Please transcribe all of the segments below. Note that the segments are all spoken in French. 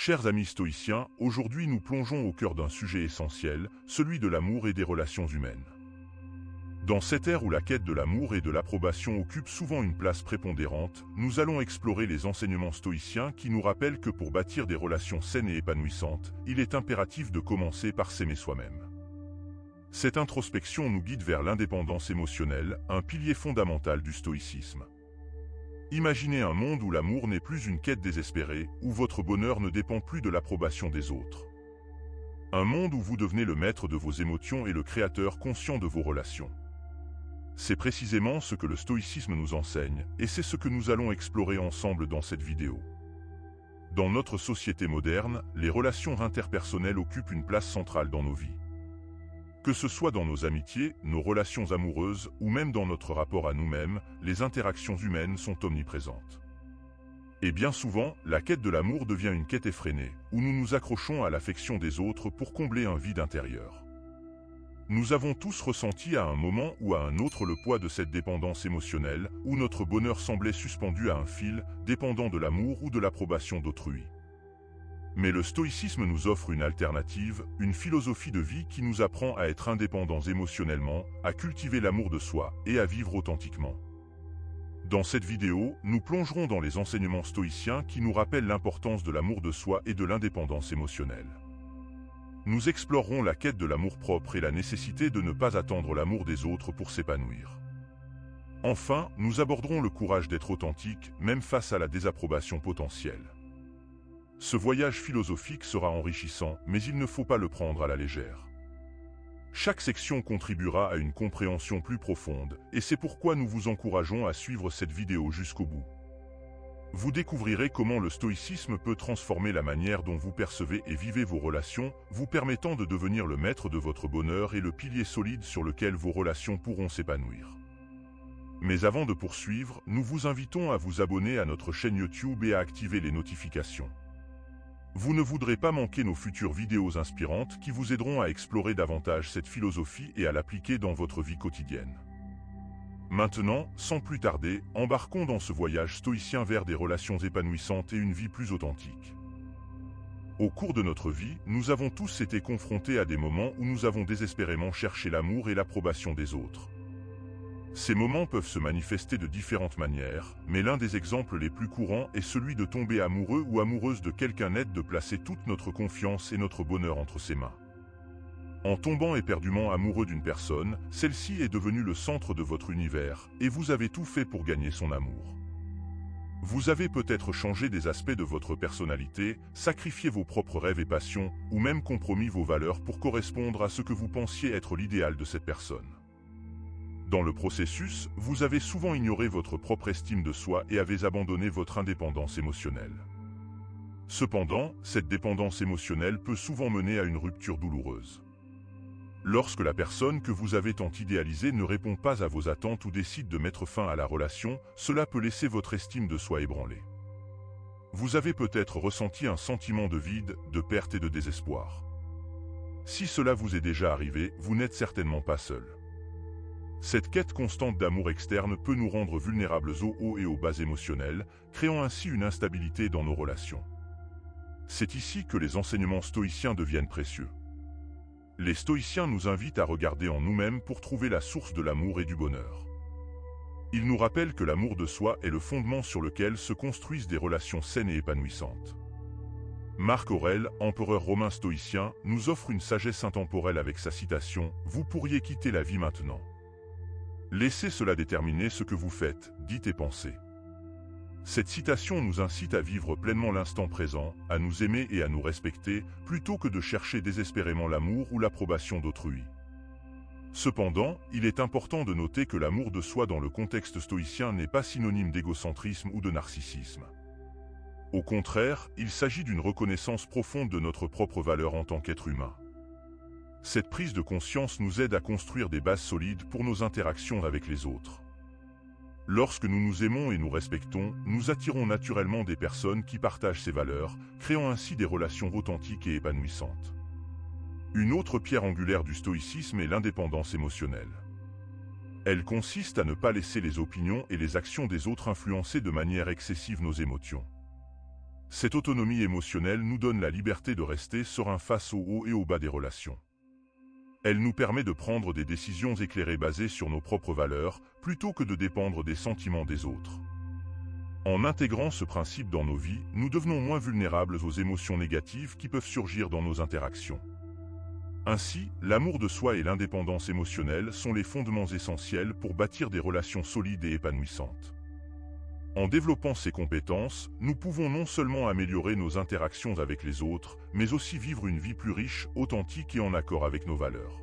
Chers amis stoïciens, aujourd'hui nous plongeons au cœur d'un sujet essentiel, celui de l'amour et des relations humaines. Dans cette ère où la quête de l'amour et de l'approbation occupe souvent une place prépondérante, nous allons explorer les enseignements stoïciens qui nous rappellent que pour bâtir des relations saines et épanouissantes, il est impératif de commencer par s'aimer soi-même. Cette introspection nous guide vers l'indépendance émotionnelle, un pilier fondamental du stoïcisme. Imaginez un monde où l'amour n'est plus une quête désespérée, où votre bonheur ne dépend plus de l'approbation des autres. Un monde où vous devenez le maître de vos émotions et le créateur conscient de vos relations. C'est précisément ce que le stoïcisme nous enseigne, et c'est ce que nous allons explorer ensemble dans cette vidéo. Dans notre société moderne, les relations interpersonnelles occupent une place centrale dans nos vies. Que ce soit dans nos amitiés, nos relations amoureuses ou même dans notre rapport à nous-mêmes, les interactions humaines sont omniprésentes. Et bien souvent, la quête de l'amour devient une quête effrénée, où nous nous accrochons à l'affection des autres pour combler un vide intérieur. Nous avons tous ressenti à un moment ou à un autre le poids de cette dépendance émotionnelle, où notre bonheur semblait suspendu à un fil, dépendant de l'amour ou de l'approbation d'autrui. Mais le stoïcisme nous offre une alternative, une philosophie de vie qui nous apprend à être indépendants émotionnellement, à cultiver l'amour de soi et à vivre authentiquement. Dans cette vidéo, nous plongerons dans les enseignements stoïciens qui nous rappellent l'importance de l'amour de soi et de l'indépendance émotionnelle. Nous explorerons la quête de l'amour-propre et la nécessité de ne pas attendre l'amour des autres pour s'épanouir. Enfin, nous aborderons le courage d'être authentique, même face à la désapprobation potentielle. Ce voyage philosophique sera enrichissant, mais il ne faut pas le prendre à la légère. Chaque section contribuera à une compréhension plus profonde, et c'est pourquoi nous vous encourageons à suivre cette vidéo jusqu'au bout. Vous découvrirez comment le stoïcisme peut transformer la manière dont vous percevez et vivez vos relations, vous permettant de devenir le maître de votre bonheur et le pilier solide sur lequel vos relations pourront s'épanouir. Mais avant de poursuivre, nous vous invitons à vous abonner à notre chaîne YouTube et à activer les notifications. Vous ne voudrez pas manquer nos futures vidéos inspirantes qui vous aideront à explorer davantage cette philosophie et à l'appliquer dans votre vie quotidienne. Maintenant, sans plus tarder, embarquons dans ce voyage stoïcien vers des relations épanouissantes et une vie plus authentique. Au cours de notre vie, nous avons tous été confrontés à des moments où nous avons désespérément cherché l'amour et l'approbation des autres. Ces moments peuvent se manifester de différentes manières, mais l'un des exemples les plus courants est celui de tomber amoureux ou amoureuse de quelqu'un net, de placer toute notre confiance et notre bonheur entre ses mains. En tombant éperdument amoureux d'une personne, celle-ci est devenue le centre de votre univers, et vous avez tout fait pour gagner son amour. Vous avez peut-être changé des aspects de votre personnalité, sacrifié vos propres rêves et passions, ou même compromis vos valeurs pour correspondre à ce que vous pensiez être l'idéal de cette personne. Dans le processus, vous avez souvent ignoré votre propre estime de soi et avez abandonné votre indépendance émotionnelle. Cependant, cette dépendance émotionnelle peut souvent mener à une rupture douloureuse. Lorsque la personne que vous avez tant idéalisée ne répond pas à vos attentes ou décide de mettre fin à la relation, cela peut laisser votre estime de soi ébranlée. Vous avez peut-être ressenti un sentiment de vide, de perte et de désespoir. Si cela vous est déjà arrivé, vous n'êtes certainement pas seul. Cette quête constante d'amour externe peut nous rendre vulnérables aux hauts et aux bas émotionnels, créant ainsi une instabilité dans nos relations. C'est ici que les enseignements stoïciens deviennent précieux. Les stoïciens nous invitent à regarder en nous-mêmes pour trouver la source de l'amour et du bonheur. Ils nous rappellent que l'amour de soi est le fondement sur lequel se construisent des relations saines et épanouissantes. Marc Aurèle, empereur romain stoïcien, nous offre une sagesse intemporelle avec sa citation « Vous pourriez quitter la vie maintenant. Laissez cela déterminer ce que vous faites, dites et pensez. » Cette citation nous incite à vivre pleinement l'instant présent, à nous aimer et à nous respecter, plutôt que de chercher désespérément l'amour ou l'approbation d'autrui. Cependant, il est important de noter que l'amour de soi dans le contexte stoïcien n'est pas synonyme d'égocentrisme ou de narcissisme. Au contraire, il s'agit d'une reconnaissance profonde de notre propre valeur en tant qu'être humain. Cette prise de conscience nous aide à construire des bases solides pour nos interactions avec les autres. Lorsque nous nous aimons et nous respectons, nous attirons naturellement des personnes qui partagent ces valeurs, créant ainsi des relations authentiques et épanouissantes. Une autre pierre angulaire du stoïcisme est l'indépendance émotionnelle. Elle consiste à ne pas laisser les opinions et les actions des autres influencer de manière excessive nos émotions. Cette autonomie émotionnelle nous donne la liberté de rester serein face au haut et au bas des relations. Elle nous permet de prendre des décisions éclairées basées sur nos propres valeurs, plutôt que de dépendre des sentiments des autres. En intégrant ce principe dans nos vies, nous devenons moins vulnérables aux émotions négatives qui peuvent surgir dans nos interactions. Ainsi, l'amour de soi et l'indépendance émotionnelle sont les fondements essentiels pour bâtir des relations solides et épanouissantes. En développant ces compétences, nous pouvons non seulement améliorer nos interactions avec les autres, mais aussi vivre une vie plus riche, authentique et en accord avec nos valeurs.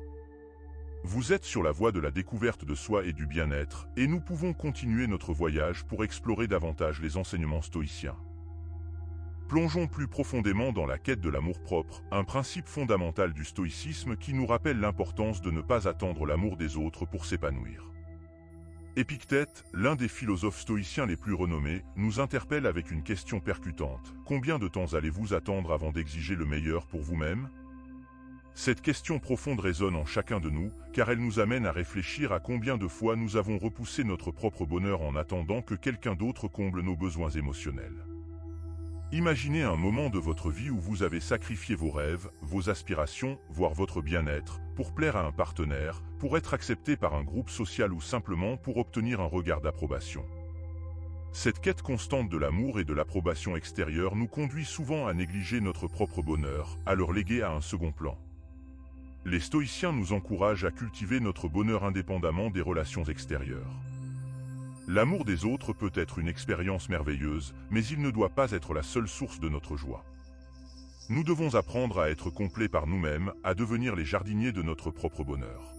Vous êtes sur la voie de la découverte de soi et du bien-être, et nous pouvons continuer notre voyage pour explorer davantage les enseignements stoïciens. Plongeons plus profondément dans la quête de l'amour-propre, un principe fondamental du stoïcisme qui nous rappelle l'importance de ne pas attendre l'amour des autres pour s'épanouir. Épictète, l'un des philosophes stoïciens les plus renommés, nous interpelle avec une question percutante. Combien de temps allez-vous attendre avant d'exiger le meilleur pour vous-même ? Cette question profonde résonne en chacun de nous, car elle nous amène à réfléchir à combien de fois nous avons repoussé notre propre bonheur en attendant que quelqu'un d'autre comble nos besoins émotionnels. Imaginez un moment de votre vie où vous avez sacrifié vos rêves, vos aspirations, voire votre bien-être, pour plaire à un partenaire, pour être accepté par un groupe social ou simplement pour obtenir un regard d'approbation. Cette quête constante de l'amour et de l'approbation extérieure nous conduit souvent à négliger notre propre bonheur, à le reléguer à un second plan. Les stoïciens nous encouragent à cultiver notre bonheur indépendamment des relations extérieures. L'amour des autres peut être une expérience merveilleuse, mais il ne doit pas être la seule source de notre joie. Nous devons apprendre à être complets par nous-mêmes, à devenir les jardiniers de notre propre bonheur.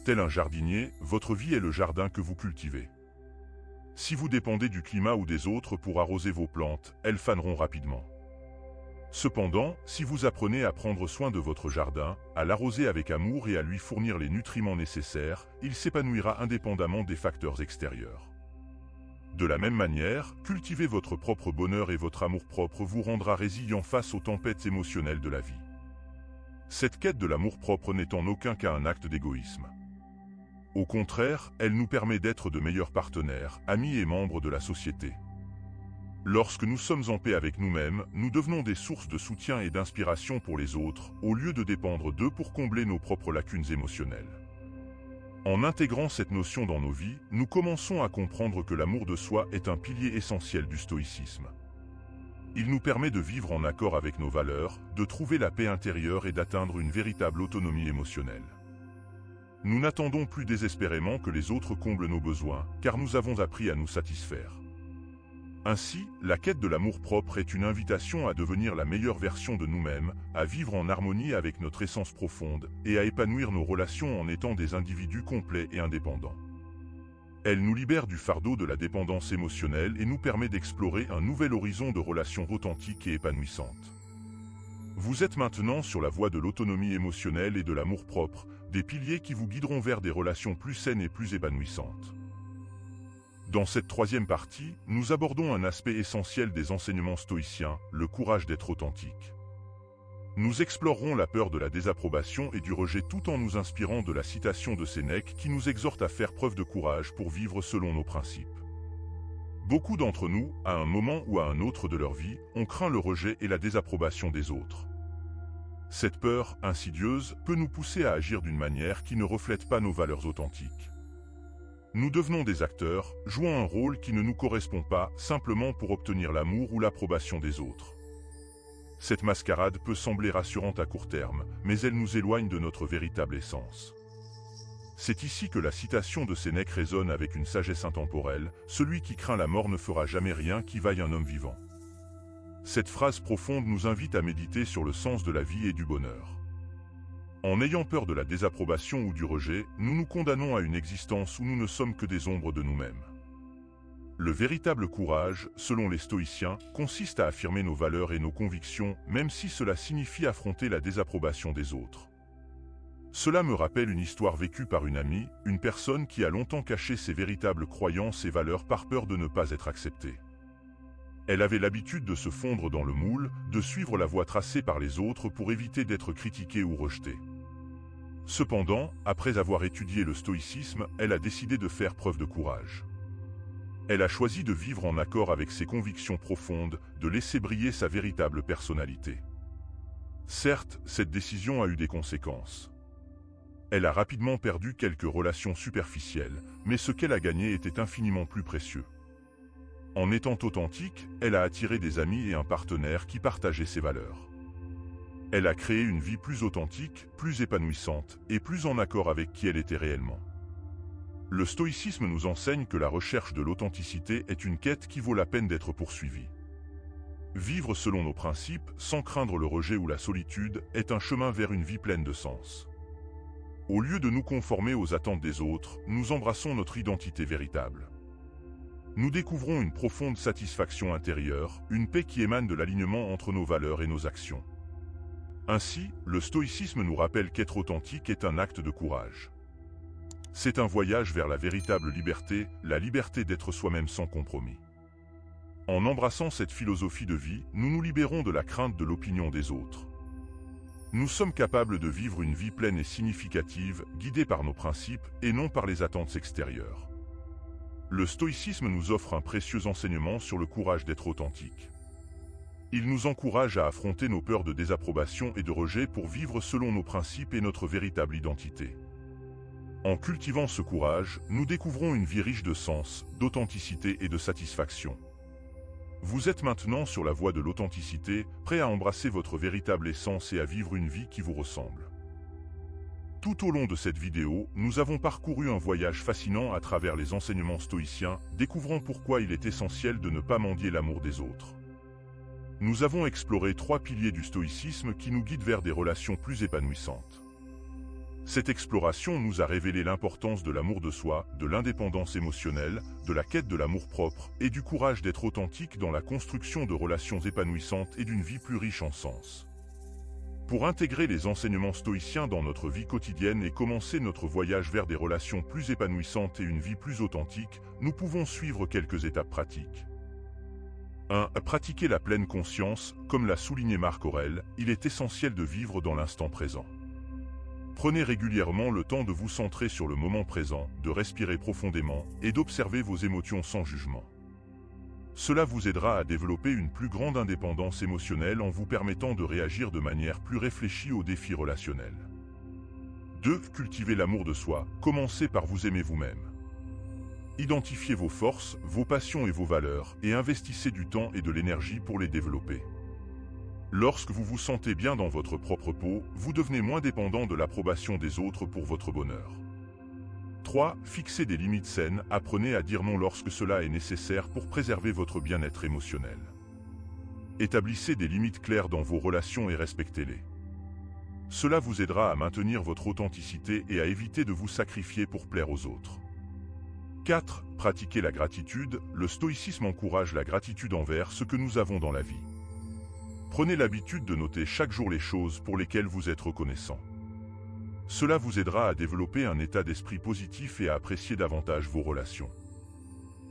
Tel un jardinier, votre vie est le jardin que vous cultivez. Si vous dépendez du climat ou des autres pour arroser vos plantes, elles faneront rapidement. Cependant, si vous apprenez à prendre soin de votre jardin, à l'arroser avec amour et à lui fournir les nutriments nécessaires, il s'épanouira indépendamment des facteurs extérieurs. De la même manière, cultiver votre propre bonheur et votre amour-propre vous rendra résilient face aux tempêtes émotionnelles de la vie. Cette quête de l'amour-propre n'est en aucun cas un acte d'égoïsme. Au contraire, elle nous permet d'être de meilleurs partenaires, amis et membres de la société. Lorsque nous sommes en paix avec nous-mêmes, nous devenons des sources de soutien et d'inspiration pour les autres, au lieu de dépendre d'eux pour combler nos propres lacunes émotionnelles. En intégrant cette notion dans nos vies, nous commençons à comprendre que l'amour de soi est un pilier essentiel du stoïcisme. Il nous permet de vivre en accord avec nos valeurs, de trouver la paix intérieure et d'atteindre une véritable autonomie émotionnelle. Nous n'attendons plus désespérément que les autres comblent nos besoins, car nous avons appris à nous satisfaire. Ainsi, la quête de l'amour-propre est une invitation à devenir la meilleure version de nous-mêmes, à vivre en harmonie avec notre essence profonde, et à épanouir nos relations en étant des individus complets et indépendants. Elle nous libère du fardeau de la dépendance émotionnelle et nous permet d'explorer un nouvel horizon de relations authentiques et épanouissantes. Vous êtes maintenant sur la voie de l'autonomie émotionnelle et de l'amour-propre, des piliers qui vous guideront vers des relations plus saines et plus épanouissantes. Dans cette troisième partie, nous abordons un aspect essentiel des enseignements stoïciens, le courage d'être authentique. Nous explorerons la peur de la désapprobation et du rejet tout en nous inspirant de la citation de Sénèque qui nous exhorte à faire preuve de courage pour vivre selon nos principes. Beaucoup d'entre nous, à un moment ou à un autre de leur vie, ont craint le rejet et la désapprobation des autres. Cette peur, insidieuse, peut nous pousser à agir d'une manière qui ne reflète pas nos valeurs authentiques. Nous devenons des acteurs, jouant un rôle qui ne nous correspond pas, simplement pour obtenir l'amour ou l'approbation des autres. Cette mascarade peut sembler rassurante à court terme, mais elle nous éloigne de notre véritable essence. C'est ici que la citation de Sénèque résonne avec une sagesse intemporelle, « Celui qui craint la mort ne fera jamais rien qui vaille un homme vivant ». Cette phrase profonde nous invite à méditer sur le sens de la vie et du bonheur. En ayant peur de la désapprobation ou du rejet, nous nous condamnons à une existence où nous ne sommes que des ombres de nous-mêmes. Le véritable courage, selon les stoïciens, consiste à affirmer nos valeurs et nos convictions, même si cela signifie affronter la désapprobation des autres. Cela me rappelle une histoire vécue par une amie, une personne qui a longtemps caché ses véritables croyances et valeurs par peur de ne pas être acceptée. Elle avait l'habitude de se fondre dans le moule, de suivre la voie tracée par les autres pour éviter d'être critiquée ou rejetée. Cependant, après avoir étudié le stoïcisme, elle a décidé de faire preuve de courage. Elle a choisi de vivre en accord avec ses convictions profondes, de laisser briller sa véritable personnalité. Certes, cette décision a eu des conséquences. Elle a rapidement perdu quelques relations superficielles, mais ce qu'elle a gagné était infiniment plus précieux. En étant authentique, elle a attiré des amis et un partenaire qui partageaient ses valeurs. Elle a créé une vie plus authentique, plus épanouissante et plus en accord avec qui elle était réellement. Le stoïcisme nous enseigne que la recherche de l'authenticité est une quête qui vaut la peine d'être poursuivie. Vivre selon nos principes, sans craindre le rejet ou la solitude, est un chemin vers une vie pleine de sens. Au lieu de nous conformer aux attentes des autres, nous embrassons notre identité véritable. Nous découvrons une profonde satisfaction intérieure, une paix qui émane de l'alignement entre nos valeurs et nos actions. Ainsi, le stoïcisme nous rappelle qu'être authentique est un acte de courage. C'est un voyage vers la véritable liberté, la liberté d'être soi-même sans compromis. En embrassant cette philosophie de vie, nous nous libérons de la crainte de l'opinion des autres. Nous sommes capables de vivre une vie pleine et significative, guidée par nos principes et non par les attentes extérieures. Le stoïcisme nous offre un précieux enseignement sur le courage d'être authentique. Il nous encourage à affronter nos peurs de désapprobation et de rejet pour vivre selon nos principes et notre véritable identité. En cultivant ce courage, nous découvrons une vie riche de sens, d'authenticité et de satisfaction. Vous êtes maintenant sur la voie de l'authenticité, prêt à embrasser votre véritable essence et à vivre une vie qui vous ressemble. Tout au long de cette vidéo, nous avons parcouru un voyage fascinant à travers les enseignements stoïciens, découvrant pourquoi il est essentiel de ne pas mendier l'amour des autres. Nous avons exploré 3 piliers du stoïcisme qui nous guident vers des relations plus épanouissantes. Cette exploration nous a révélé l'importance de l'amour de soi, de l'indépendance émotionnelle, de la quête de l'amour-propre et du courage d'être authentique dans la construction de relations épanouissantes et d'une vie plus riche en sens. Pour intégrer les enseignements stoïciens dans notre vie quotidienne et commencer notre voyage vers des relations plus épanouissantes et une vie plus authentique, nous pouvons suivre quelques étapes pratiques. 1. Pratiquer la pleine conscience, comme l'a souligné Marc Aurèle, il est essentiel de vivre dans l'instant présent. Prenez régulièrement le temps de vous centrer sur le moment présent, de respirer profondément et d'observer vos émotions sans jugement. Cela vous aidera à développer une plus grande indépendance émotionnelle en vous permettant de réagir de manière plus réfléchie aux défis relationnels. 2. Cultivez l'amour de soi, commencez par vous aimer vous-même. Identifiez vos forces, vos passions et vos valeurs, et investissez du temps et de l'énergie pour les développer. Lorsque vous vous sentez bien dans votre propre peau, vous devenez moins dépendant de l'approbation des autres pour votre bonheur. 3. Fixez des limites saines, apprenez à dire non lorsque cela est nécessaire pour préserver votre bien-être émotionnel. Établissez des limites claires dans vos relations et respectez-les. Cela vous aidera à maintenir votre authenticité et à éviter de vous sacrifier pour plaire aux autres. 4. Pratiquez la gratitude, le stoïcisme encourage la gratitude envers ce que nous avons dans la vie. Prenez l'habitude de noter chaque jour les choses pour lesquelles vous êtes reconnaissant. Cela vous aidera à développer un état d'esprit positif et à apprécier davantage vos relations.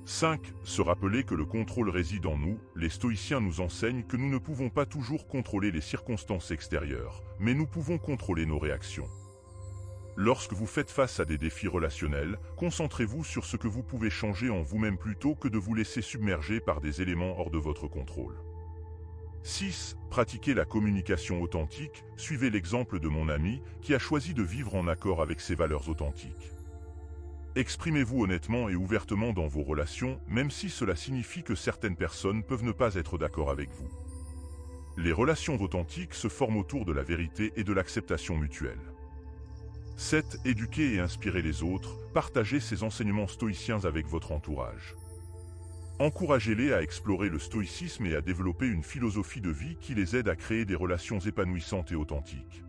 5. Se rappeler que le contrôle réside en nous. Les stoïciens nous enseignent que nous ne pouvons pas toujours contrôler les circonstances extérieures, mais nous pouvons contrôler nos réactions. Lorsque vous faites face à des défis relationnels, concentrez-vous sur ce que vous pouvez changer en vous-même plutôt que de vous laisser submerger par des éléments hors de votre contrôle. 6. Pratiquez la communication authentique, suivez l'exemple de mon ami qui a choisi de vivre en accord avec ses valeurs authentiques. Exprimez-vous honnêtement et ouvertement dans vos relations, même si cela signifie que certaines personnes peuvent ne pas être d'accord avec vous. Les relations authentiques se forment autour de la vérité et de l'acceptation mutuelle. 7. Éduquer et inspirer les autres, partagez ces enseignements stoïciens avec votre entourage. Encouragez-les à explorer le stoïcisme et à développer une philosophie de vie qui les aide à créer des relations épanouissantes et authentiques.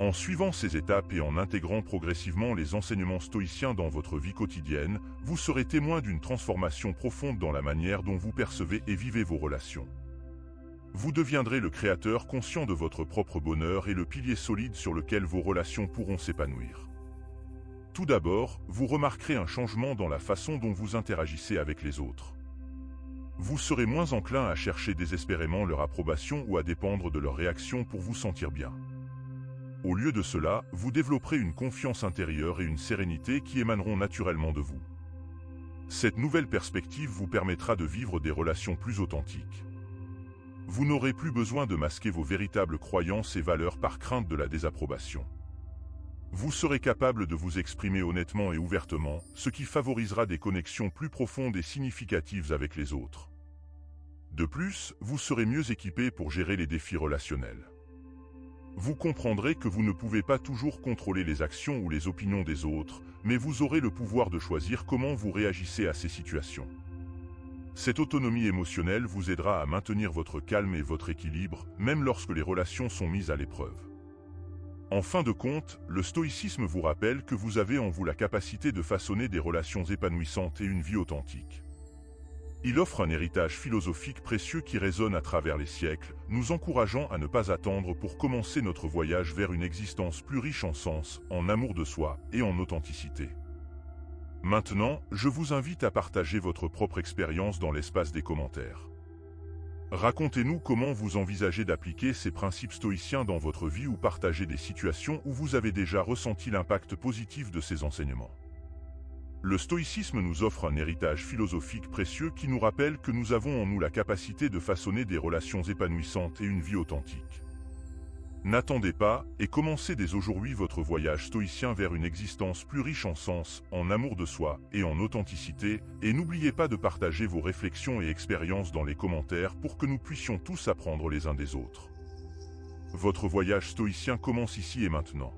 En suivant ces étapes et en intégrant progressivement les enseignements stoïciens dans votre vie quotidienne, vous serez témoin d'une transformation profonde dans la manière dont vous percevez et vivez vos relations. Vous deviendrez le créateur conscient de votre propre bonheur et le pilier solide sur lequel vos relations pourront s'épanouir. Tout d'abord, vous remarquerez un changement dans la façon dont vous interagissez avec les autres. Vous serez moins enclin à chercher désespérément leur approbation ou à dépendre de leurs réactions pour vous sentir bien. Au lieu de cela, vous développerez une confiance intérieure et une sérénité qui émaneront naturellement de vous. Cette nouvelle perspective vous permettra de vivre des relations plus authentiques. Vous n'aurez plus besoin de masquer vos véritables croyances et valeurs par crainte de la désapprobation. Vous serez capable de vous exprimer honnêtement et ouvertement, ce qui favorisera des connexions plus profondes et significatives avec les autres. De plus, vous serez mieux équipé pour gérer les défis relationnels. Vous comprendrez que vous ne pouvez pas toujours contrôler les actions ou les opinions des autres, mais vous aurez le pouvoir de choisir comment vous réagissez à ces situations. Cette autonomie émotionnelle vous aidera à maintenir votre calme et votre équilibre, même lorsque les relations sont mises à l'épreuve. En fin de compte, le stoïcisme vous rappelle que vous avez en vous la capacité de façonner des relations épanouissantes et une vie authentique. Il offre un héritage philosophique précieux qui résonne à travers les siècles, nous encourageant à ne pas attendre pour commencer notre voyage vers une existence plus riche en sens, en amour de soi et en authenticité. Maintenant, je vous invite à partager votre propre expérience dans l'espace des commentaires. Racontez-nous comment vous envisagez d'appliquer ces principes stoïciens dans votre vie ou partagez des situations où vous avez déjà ressenti l'impact positif de ces enseignements. Le stoïcisme nous offre un héritage philosophique précieux qui nous rappelle que nous avons en nous la capacité de façonner des relations épanouissantes et une vie authentique. N'attendez pas et commencez dès aujourd'hui votre voyage stoïcien vers une existence plus riche en sens, en amour de soi et en authenticité, et n'oubliez pas de partager vos réflexions et expériences dans les commentaires pour que nous puissions tous apprendre les uns des autres. Votre voyage stoïcien commence ici et maintenant.